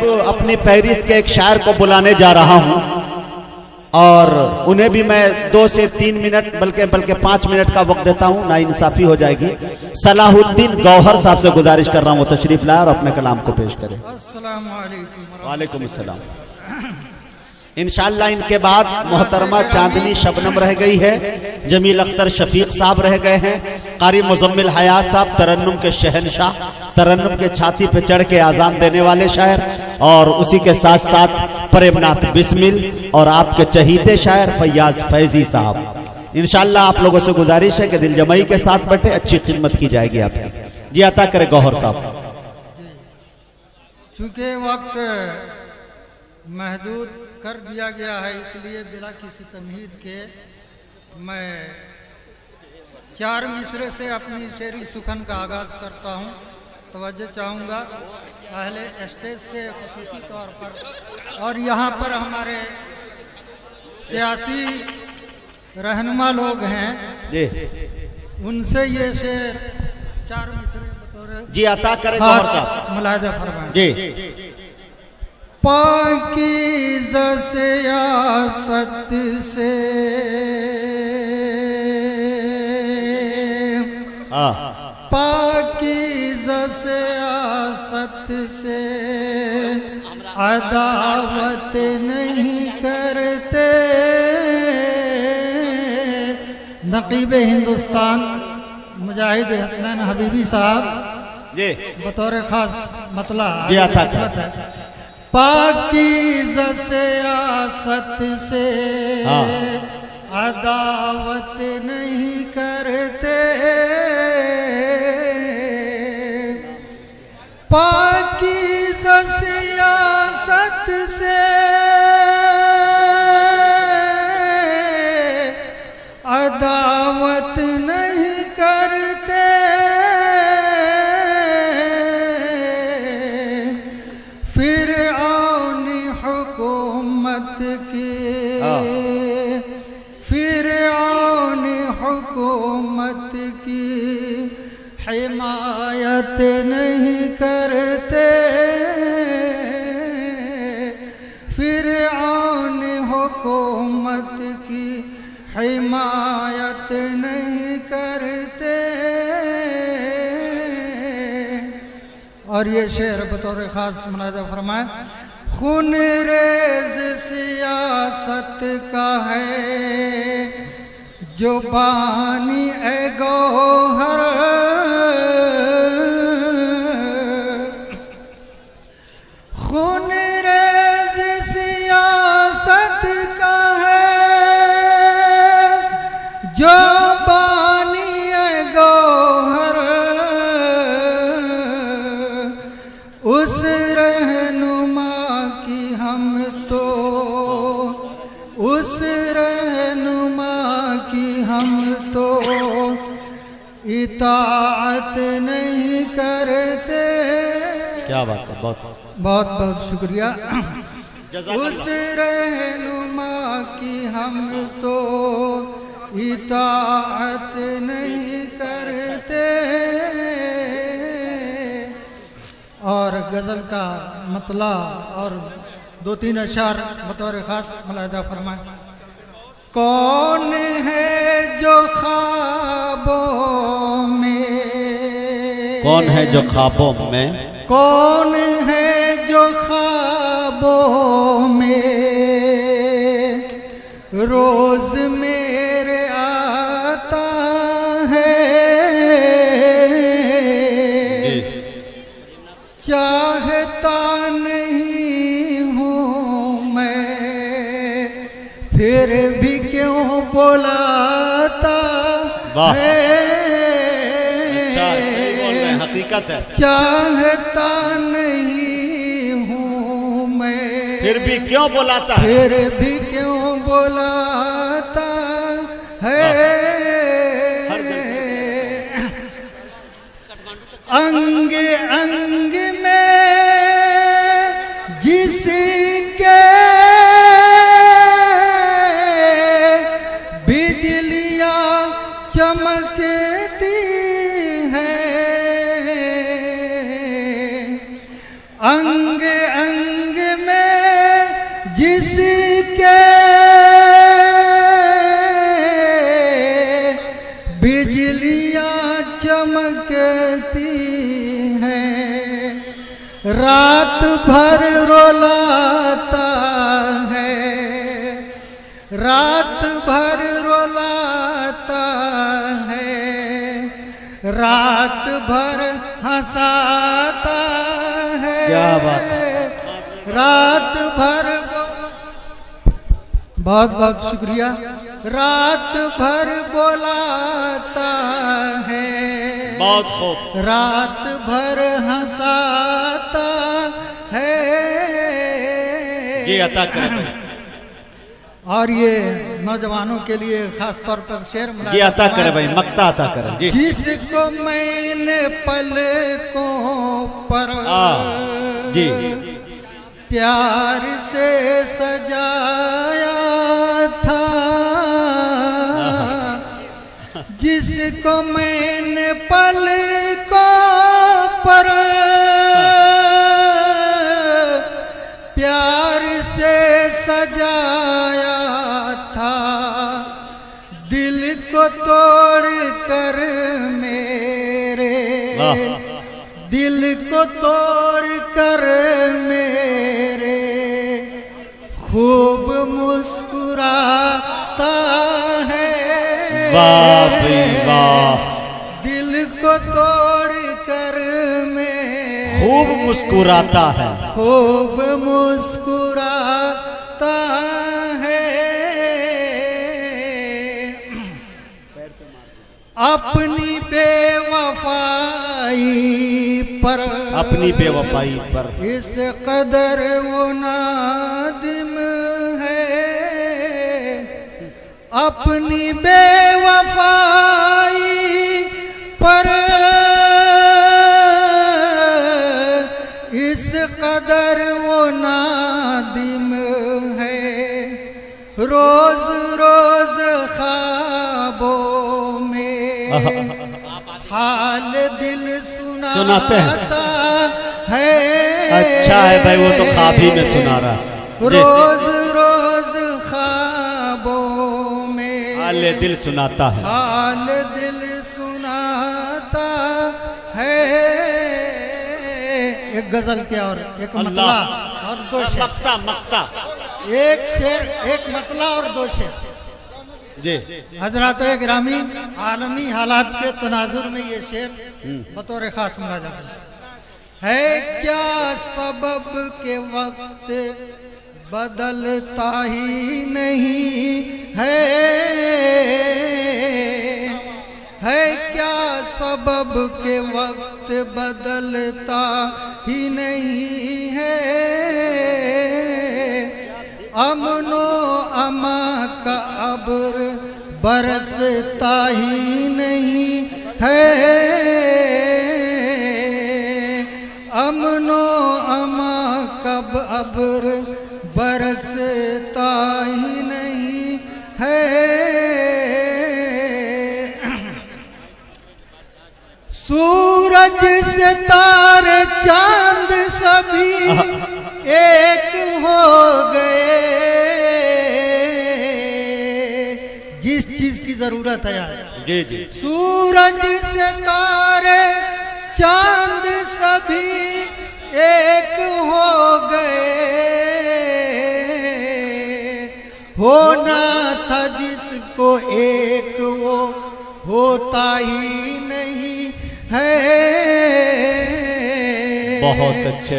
अब अपनी फहरिस्त के एक शायर को बुलाने जा रहा हूं और उन्हें भी मैं 2 से 3 मिनट बल्कि 5 मिनट का वक्त देता हूं, नाइंसाफी हो जाएगी। सलाहुद्दीन गौहर साहब से गुजारिश कर रहा हूं वो तशरीफ लाए और अपने कलाम को पेश करें। अस्सलाम वालेकुम। वालेकुम अस्सलाम। इंशाअल्लाह इनके बाद मोहतरमा चांदनी शबनम रह गई है, जमील अख्तर शफीक साहब रह गए हैं, कारी मुजम्मिल हयात साहब तरन्नुम के शहनशाह, तरन्नुम के छाती पे चढ़ के आजान देने वाले शायर, और उसी के साथ साथ प्रेमनाथ बिस्मिल और आपके चहीते शायर फैयाज फैजी साहब। इंशाअल्लाह आप लोगों से गुजारिश है कि दिल जमाई के साथ बैठे, अच्छी खिदमत की जाएगी आपकी। जी अता करे गौहर साहब। चूंकि वक्त महदूद कर दिया गया है, इसलिए बिला किसी तमहीद के मैं 4 मिसरे से अपनी शेरी सुखन का आगाज़ करता हूँ। तवज्जो चाहूँगा अहले स्टेज से खुसूसी तौर पर, और यहाँ पर हमारे सियासी रहनुमा लोग हैं जी, उनसे ये शेर 4 मिसरे बतौर जी अता करे गौहर साहब मुलाहिजा फरमाएं जी। पाकीज़ा सियासत से पाकीज़ा सियासत से अदावत नहीं करते। नकीब हिंदुस्तान मुजाहिद हसनैन हबीबी साहब जी बतौर खास मतला जी अता है। पाकीज़ा सियासत से अदावत नहीं करते, पाकीज़ा सियासत से अदावत नहीं करते। फिरऔनी हुकूमत की हिमायत नहीं करते। फिरऔन हुकूमत की हिमायत नहीं करते। और ये शेर बतौर ख़ास मुलाहिज़ा फरमाए। खून रेज़ सियासत का है जो बानी ए गौहर, खून रेज़ सियासत का है जो बानी ए गौहर। उस रहनुमा की हम तो, उस रहनुमा की हम तो इताअत नहीं करते। क्या बात है, बहुत बहुत शुक्रिया। उस रहनुमा की हम तो इताअत नहीं करते। और गज़ल का मतला और 2-3 अशार बतौर ख़ास मुलाहिज़ा फरमाएं। कौन है जो ख्वाबों में, कौन है जो ख्वाबों में, कौन है जो ख्वाबों में रोज मेरे आता है। चाहता नहीं हूँ मैं फिर भी क्यों बुलाता है। अच्छा, सही बोल रहे हैं, हकीकत है। चाहता नहीं हूँ मैं फिर भी क्यों बुलाता है, फिर भी क्यों बुलाता है। अंग अंग में जिसके बिजलियां चमकती हैं, अंग अंग रात भर रुलाता है, रात भर रुलाता है, रात भर हंसाता है। क्या बात है। रात भर बहुत बहुत शुक्रिया। रात भर बोलाता है, बहुत खूब। रात भर हंसाता है। जी अता करें। और ये नौजवानों के लिए खास तौर पर शेर जी अता करें भाई, मक्ता अता करें जी। जिसको मैंने पलकों पर जी प्यार से सजाया था, जिसको मैंने पलकों पर प्यार से सजाया था, दिल को तोड़ कर मेरे, दिल को तोड़ कर मेरे खूब मुस्कुराता है। वाह भाई वाह। दिल को तोड़ कर मेरे खूब मुस्कुराता है, खूब मुस्कुराता है। अपनी बेवफाई पर, अपनी बेवफाई पर इस कदर वो नादिम है, अपनी बेवफाई पर इस कदर वो नादिम है। रोज रोज ख्वाबों में हाल दिल सुनाते सुनाता है। अच्छा है भाई, वो तो ख्वाब ही में सुना रहा है। रोज रोज ख्वाबों में हाल दिल सुनाता है, हाल दिल सुनाता है। एक गजल क्या और एक मतला और दो शेर। मक्ता मक्ता एक शेर, एक मतला और दो शेर। जी हजरात गिरामी, आलमी हालात के तनाजुर में ये शेर बतौर खास मुलाजा है। क्या सबब के वक्त बदलता ही नहीं है क्या सबब के वक्त बदलता ही नहीं है। अमनो अमा का अब्र बरसता ही नहीं है। अमनो अमा कब अब्र बरसता ही नहीं है। सूरज सितारे चांद सभी एक हो गए। जिस चीज की जरूरत है यार, जी जी। सूरज सितारे चांद सभी एक हो गए। होना था जिसको एक वो होता ही नहीं है। बहुत अच्छे।